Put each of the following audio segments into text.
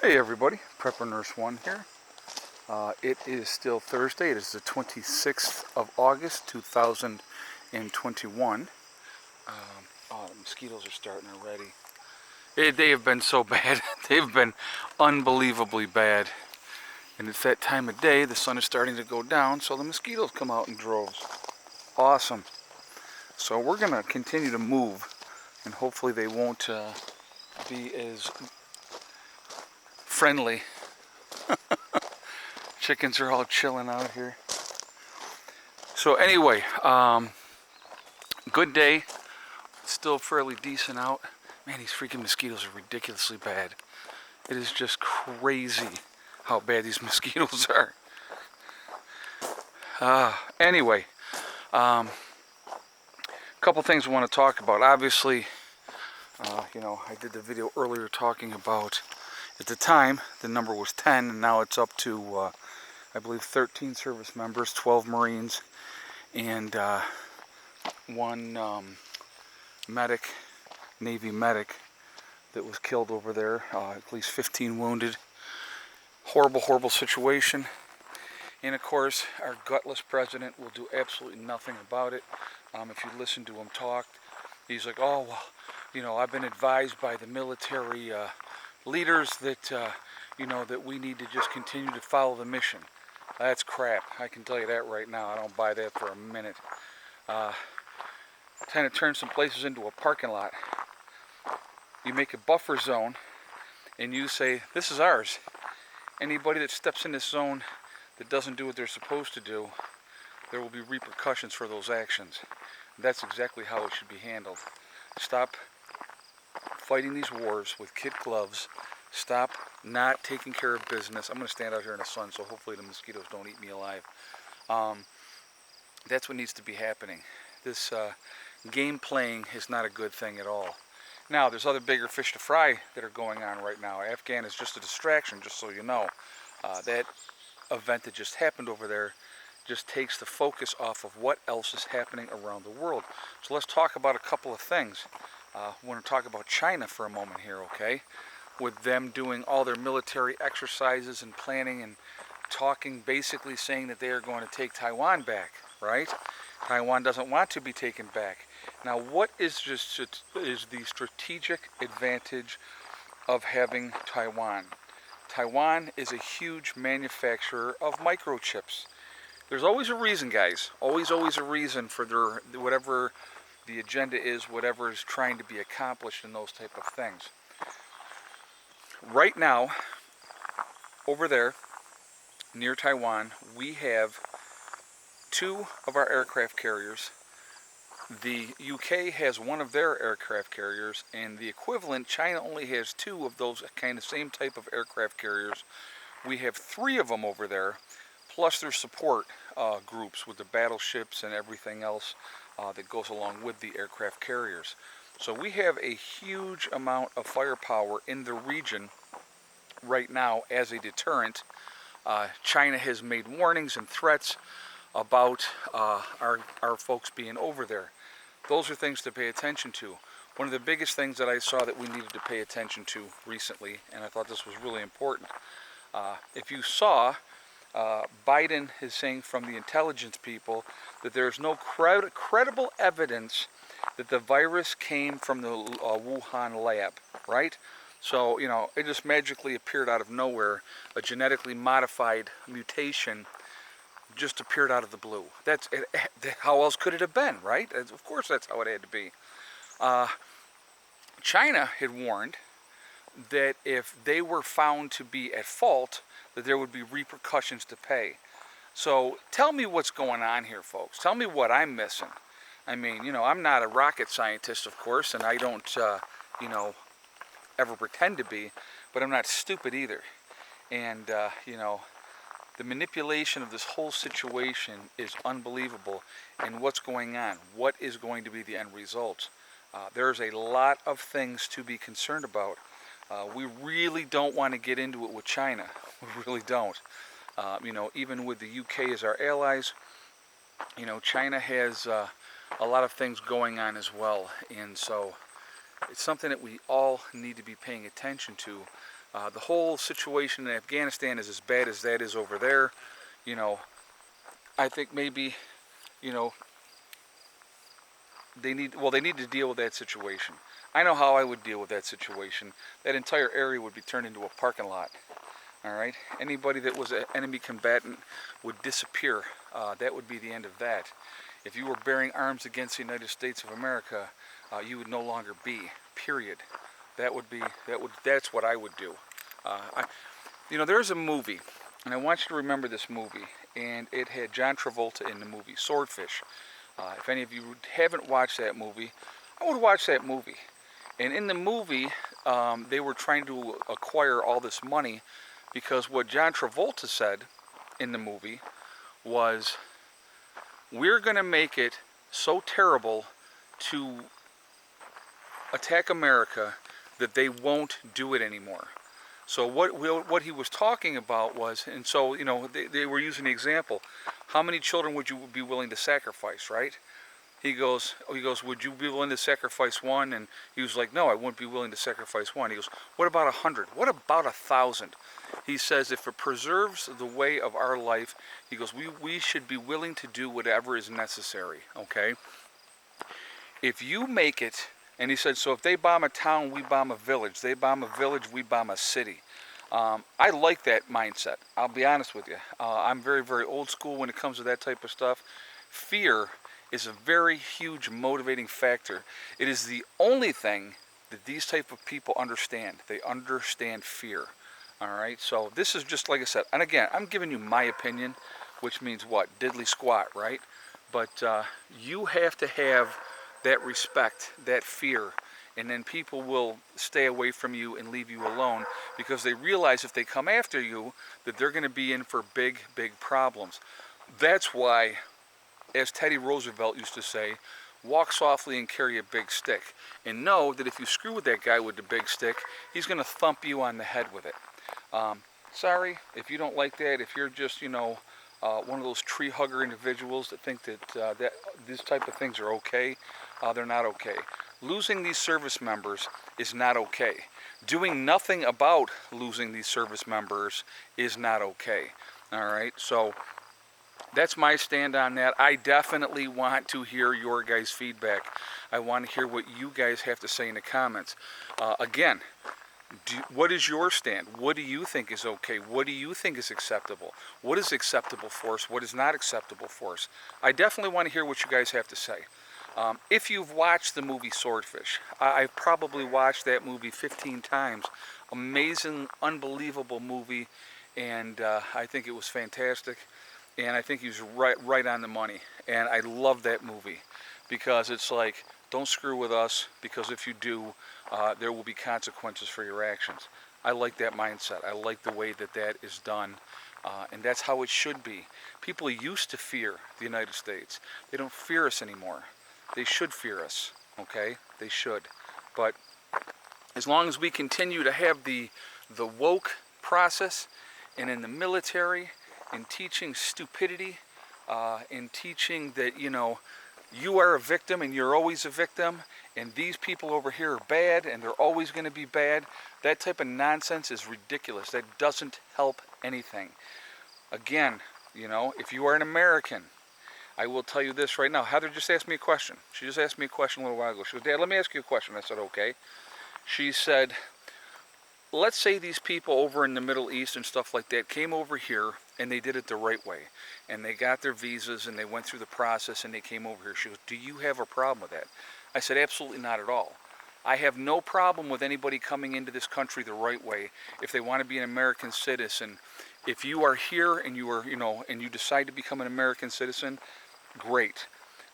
Hey everybody, Prepper Nurse 1 here. It is still Thursday. It is the 26th of August, 2021. Oh, the mosquitoes are starting already. They have been so bad. They've been unbelievably bad. And it's that time of day, the sun is starting to go down, so the mosquitoes come out in droves. Awesome. So we're going to continue to move, and hopefully they won't be as friendly. Chickens are all chilling out here. So anyway, good day. Still fairly decent out. Man, these freaking mosquitoes are ridiculously bad. It is just crazy how bad these mosquitoes are. Anyway, a couple things I want to talk about. Obviously, I did the video earlier talking about, at the time, the number was 10, and now it's up to, I believe, 13 service members, 12 Marines, and one medic, Navy medic, that was killed over there. At least 15 wounded. Horrible, horrible situation. And of course, our gutless president will do absolutely nothing about it. If you listen to him talk, he's like, oh, well, I've been advised by the military leaders that, that we need to just continue to follow the mission. That's crap. I can tell you that right now. I don't buy that for a minute. Trying to turn some places into a parking lot. You make a buffer zone, and you say, this is ours. Anybody that steps in this zone that doesn't do what they're supposed to do, there will be repercussions for those actions. That's exactly how it should be handled. Stop fighting these wars with kid gloves. Stop not taking care of business. I'm going to stand out here in the sun, so hopefully the mosquitoes don't eat me alive. That's what needs to be happening. This game playing is not a good thing at all. Now, there's other bigger fish to fry that are going on right now. Afghan is just a distraction, just so you know. That event that just happened over there just takes the focus off of what else is happening around the world. So let's talk about a couple of things. I want to talk about China for a moment here, okay? With them doing all their military exercises and planning and talking, basically saying that they are going to take Taiwan back, right? Taiwan doesn't want to be taken back. Now, what is the strategic advantage of having Taiwan? Taiwan is a huge manufacturer of microchips. There's always a reason, guys. Always a reason for their whatever the agenda is, whatever is trying to be accomplished in those type of things. Right now, over there, near Taiwan, we have 2 of our aircraft carriers. The U.K. has 1 of their aircraft carriers, and the equivalent, China only has 2 of those kind of same type of aircraft carriers. We have 3 of them over there, plus their support groups with the battleships and everything else that goes along with the aircraft carriers. So we have a huge amount of firepower in the region right now as a deterrent. China has made warnings and threats about our folks being over there. Those are things to pay attention to. One of the biggest things that I saw that we needed to pay attention to recently, and I thought this was really important, if you saw, Biden is saying from the intelligence people that there's no credible evidence that the virus came from the Wuhan lab, right? So, it just magically appeared out of nowhere. A genetically modified mutation just appeared out of the blue. That's it. How else could it have been, right? Of course that's how it had to be. China had warned that if they were found to be at fault, that there would be repercussions to pay. So tell me what's going on here, folks. Tell me what I'm missing. I mean, I'm not a rocket scientist, of course, and I don't, ever pretend to be, but I'm not stupid either. And, the manipulation of this whole situation is unbelievable. And what's going on? What is going to be the end result? There's a lot of things to be concerned about. We really don't want to get into it with China. We really don't. Even with the UK as our allies, China has a lot of things going on as well. And so it's something that we all need to be paying attention to. The whole situation in Afghanistan is as bad as that is over there. You know, I think maybe, you know, they need to deal with that situation. I know how I would deal with that situation. That entire area would be turned into a parking lot. All right. Anybody that was an enemy combatant would disappear. That would be the end of that. If you were bearing arms against the United States of America, you would no longer be. Period. That's what I would do. There's a movie, and I want you to remember this movie, and it had John Travolta in the movie, Swordfish. If any of you haven't watched that movie, I would watch that movie. And in the movie, they were trying to acquire all this money because what John Travolta said in the movie was, we're going to make it so terrible to attack America that they won't do it anymore. So what he was talking about was, and so, they were using the example, how many children would you be willing to sacrifice, right? He goes, would you be willing to sacrifice one? And he was like, no, I wouldn't be willing to sacrifice one. He goes, what about 100? What about 1,000? He says, if it preserves the way of our life, he goes, we should be willing to do whatever is necessary, okay? If you make it, and he said, so if they bomb a town, we bomb a village. They bomb a village, we bomb a city. I like that mindset. I'll be honest with you. I'm very, very old school when it comes to that type of stuff. Fear is a very huge motivating factor. It is the only thing that these type of people understand. They understand fear. All right, so this is just like I said, and again, I'm giving you my opinion, which means what? Diddly squat, right? But you have to have that respect, that fear, and then people will stay away from you and leave you alone because they realize if they come after you that they're going to be in for big, big problems. That's why, as Teddy Roosevelt used to say, walk softly and carry a big stick. And know that if you screw with that guy with the big stick, he's going to thump you on the head with it. Sorry if you don't like that, if you're just, one of those tree hugger individuals that think that these type of things are okay, they're not okay. Losing these service members is not okay. Doing nothing about losing these service members is not okay. All right, so that's my stand on that. I definitely want to hear your guys' feedback. I want to hear what you guys have to say in the comments. Again, what is your stand? What do you think is okay? What do you think is acceptable? What is acceptable force? What is not acceptable force? I definitely want to hear what you guys have to say. If you've watched the movie Swordfish, I've probably watched that movie 15 times. Amazing, unbelievable movie, and I think it was fantastic. And I think he was right on the money. And I love that movie because it's like, don't screw with us, because if you do, there will be consequences for your actions. I like that mindset. I like the way that is done. And that's how it should be. People used to fear the United States. They don't fear us anymore. They should fear us, okay? They should. But as long as we continue to have the woke process, and in the military, in teaching stupidity, in teaching that, you are a victim and you're always a victim, and these people over here are bad and they're always going to be bad, that type of nonsense is ridiculous. That doesn't help anything. Again, if you are an American, I will tell you this right now. Heather just asked me a question. She just asked me a question a little while ago. She goes, Dad, let me ask you a question. I said, okay. She said, let's say these people over in the Middle East and stuff like that came over here and they did it the right way. And they got their visas and they went through the process and they came over here. She goes, do you have a problem with that? I said, absolutely not at all. I have no problem with anybody coming into this country the right way if they want to be an American citizen. If you are here and you are, and you decide to become an American citizen, great.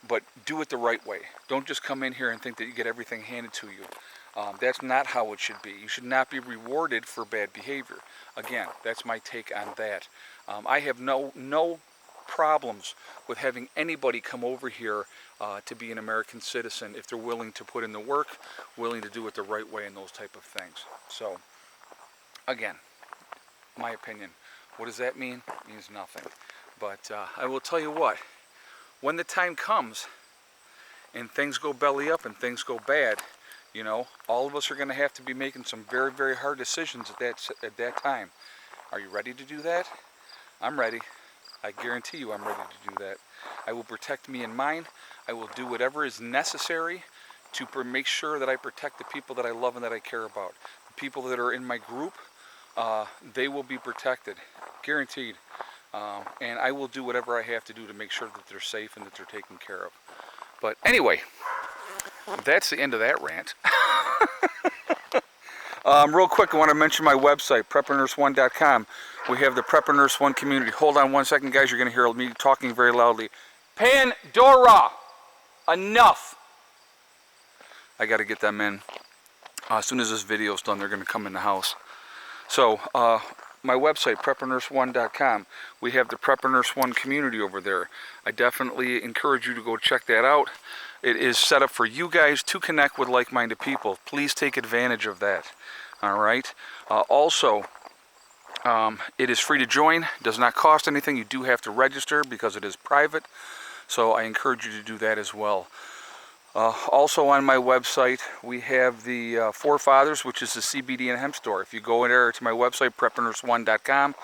But do it the right way. Don't just come in here and think that you get everything handed to you. That's not how it should be. You should not be rewarded for bad behavior. Again, that's my take on that. I have no problems with having anybody come over here to be an American citizen if they're willing to put in the work, willing to do it the right way, and those type of things. So, again, my opinion. What does that mean? It means nothing. But I will tell you what, when the time comes and things go belly up and things go bad, You know, all of us are going to have to be making some very, very hard decisions at that time. Are you ready to do that? I'm ready. I guarantee you I'm ready to do that. I will protect me and mine. I will do whatever is necessary to make sure that I protect the people that I love and that I care about. The people that are in my group, they will be protected, guaranteed. And I will do whatever I have to do to make sure that they're safe and that they're taken care of. But anyway, that's the end of that rant. Real quick, I want to mention my website, preppernurse1.com. We have the Prepper Nurse 1 community. Hold on one second, guys. You're going to hear me talking very loudly. Pandora! Enough! I got to get them in. As soon as this video is done, they're going to come in the house. So, my website, preppernurse1.com. We have the Prepper Nurse 1 community over there. I definitely encourage you to go check that out. It is set up for you guys to connect with like-minded people. Please take advantage of that. All right. Also, it is free to join. Does not cost anything. You do have to register because it is private. So I encourage you to do that as well. Also on my website, we have the Forefathers, which is the CBD and hemp store. If you go in there to my website, preppernurse1.com,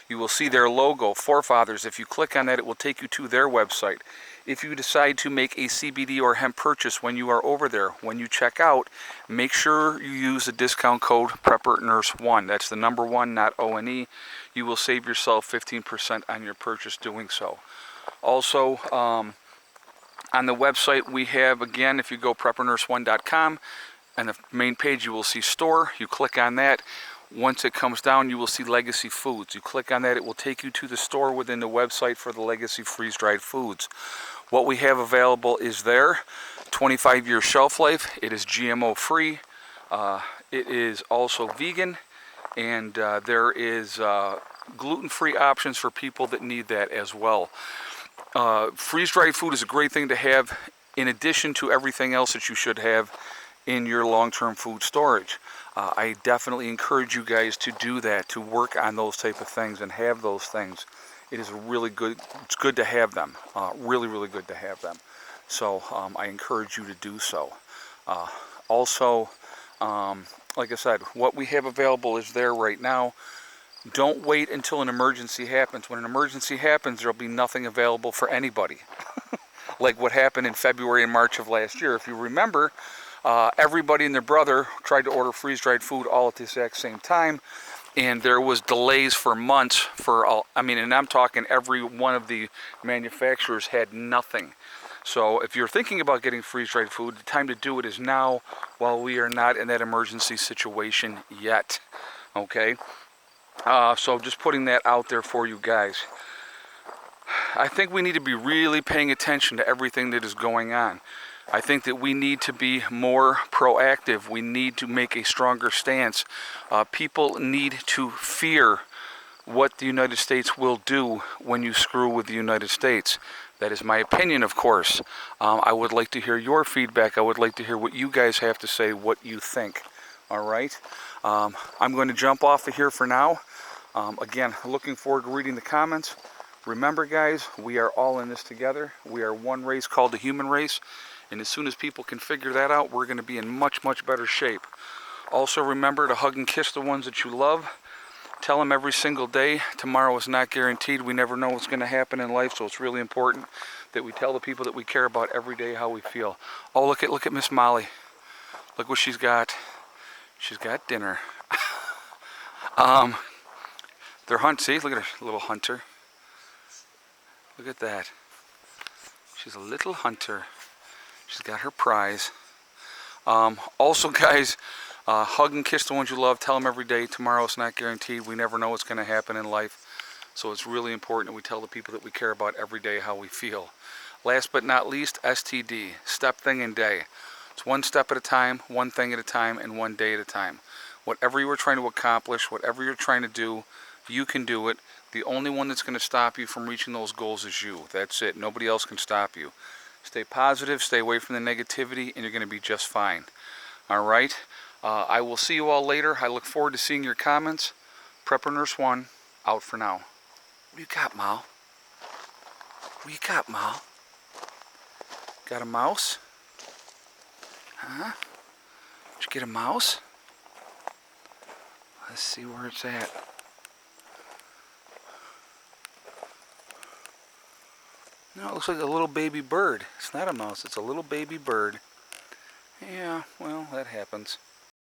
you will see their logo, Forefathers. If you click on that, it will take you to their website. If you decide to make a CBD or hemp purchase when you are over there, when you check out, make sure you use the discount code PrepperNurse1. That's the number 1, not O-N-E. You will save yourself 15% on your purchase doing so. Also, on the website we have, again, if you go preppernurse1.com, on the main page you will see store. You click on that. Once it comes down, you will see Legacy Foods. You click on that, it will take you to the store within the website for the Legacy freeze-dried foods. What we have available is there, 25-year shelf life. It is GMO free. It is also vegan, and there is gluten-free options for people that need that as well. Freeze-dried food is a great thing to have in addition to everything else that you should have in your long-term food storage. I definitely encourage you guys to do that, to work on those type of things and have those things. It is really good. It's good to have them. Really, really good to have them. So I encourage you to do so. Also, like I said, what we have available is there right now. Don't wait until an emergency happens. When an emergency happens, there'll be nothing available for anybody. Like what happened in February and March of last year. If you remember, everybody and their brother tried to order freeze-dried food all at the exact same time, and there was delays for months for all. I mean, and I'm talking every one of the manufacturers had nothing. So if you're thinking about getting freeze-dried food, the time to do it is now, while we are not in that emergency situation yet. Okay? So just putting that out there for you guys. I think we need to be really paying attention to everything that is going on. I think that we need to be more proactive. We need to make a stronger stance. People need to fear what the United States will do when you screw with the United States. That is my opinion, of course. I would like to hear your feedback. I would like to hear what you guys have to say, what you think. All right? I'm going to jump off of here for now. Again, looking forward to reading the comments. Remember, guys, we are all in this together. We are one race called the human race. And as soon as people can figure that out, we're going to be in much, much better shape. Also, remember to hug and kiss the ones that you love. Tell them every single day, tomorrow is not guaranteed. We never know what's going to happen in life, so it's really important that we tell the people that we care about every day how we feel. Oh, look at Miss Molly. Look what she's got. She's got dinner. They're see, look at her little hunter. Look at that. She's a little hunter. She's got her prize. Also, guys, hug and kiss the ones you love. Tell them every day. Tomorrow is not guaranteed. We never know what's going to happen in life. So it's really important that we tell the people that we care about every day how we feel. Last but not least, STD. Step, thing, and day. It's one step at a time, one thing at a time, and one day at a time. Whatever you are trying to accomplish, whatever you're trying to do, you can do it. The only one that's going to stop you from reaching those goals is you. That's it. Nobody else can stop you. Stay positive, stay away from the negativity, and you're going to be just fine. All right? I will see you all later. I look forward to seeing your comments. Prepper Nurse 1, out for now. What do you got, Mal? What do you got, Mal? Got a mouse? Huh? Did you get a mouse? Let's see where it's at. No, it looks like a little baby bird. It's not a mouse, it's a little baby bird. Yeah, well, that happens.